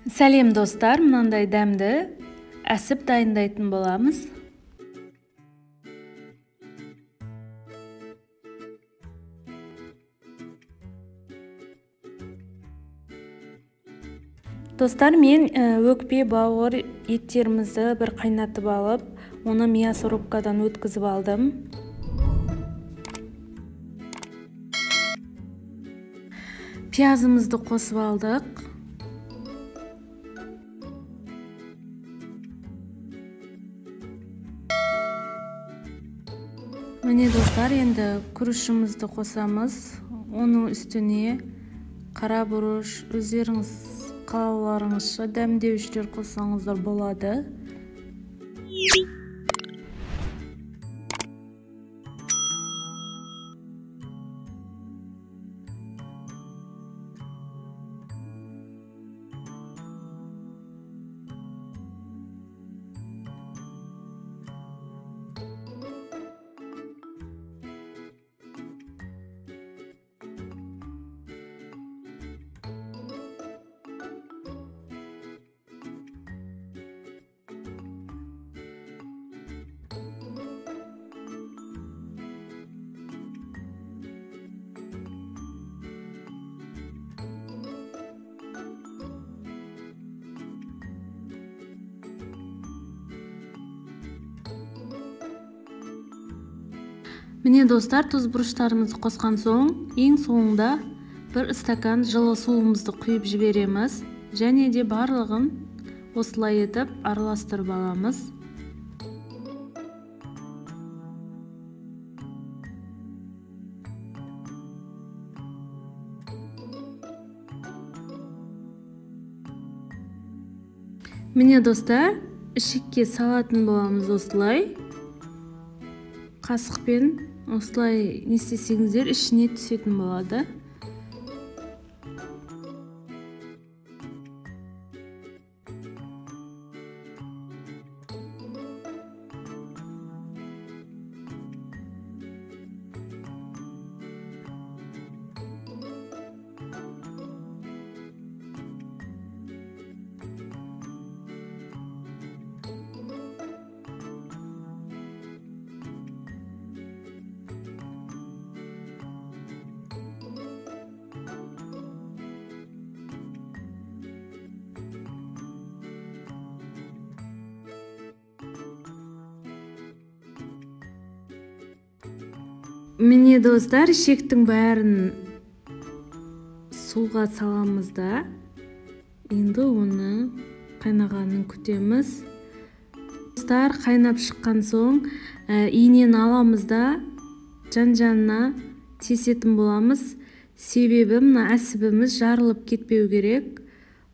Сәлем достар, мынандай дәмді әсіп дайындайтын боламыз. Достар, мен өкпе бауыр еттерімізді бір қайнатып алып, оны мясорубкадан өткізіп алдым. Пиязымызды қосып алдық. Міне достар, енді күрішімізді қосамыз. Оның үстіне қара бұрыш, өздеріңіз қалауларыңызша дәмдеуіштер қоссаңыздар болады. Міне достар, тұз бұрыштарымызды қосқан соң, ең соңында бір стакан жылы суымызды құйып жібереміз. Және де барлығын осылай етіп араластырып аламыз. Міне достар, ішекке салатын боламыз осылай. Қасықпен осылай не істесеңіздер ішіне түсетін болады. Міне достар, ішектің бәрін суға саламыз да, енді оны қайнағанын күтеміз. Достар, қайнап шыққан соң иінен аламыз да, жан-жанына тесетін боламыз. Себебі мына әсібіміз жарылып кетпеу керек.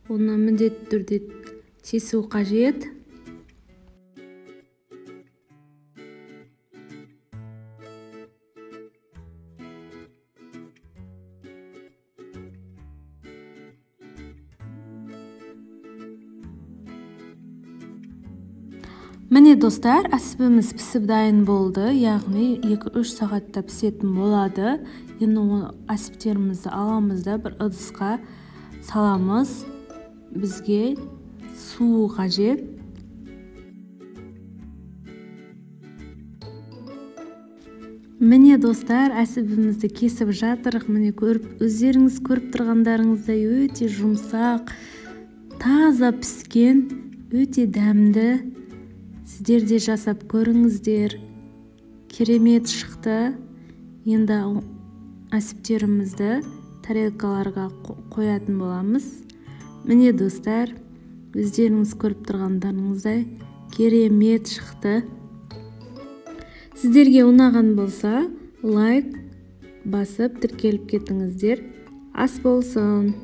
Оны міндетті түрде тесу қажет. Міне достар, әсібіміз пісіп дайын болды, яғни 2-3 сағатта пісетін болады. Енді әсіптерімізді аламыз да бір ыдысқа саламыз. Бізге су қажет. Міне достар, әсібімізді кесіп жатырық. Міне өздеріңіз көріп тұрғандарыңыздай өте жұмсақ, таза піскен, өте дәмді. Сіздер де жасап көріңіздер. Керемет шықты. Енді әсіптерімізді тарелкаларға қоятын боламыз. Міне достар, өздеріңіз көріп тұрғандарыңыздай керемет шықты. Сіздерге ұнаған болса, лайк басып тіркеліп кетіңіздер. Ас болсын!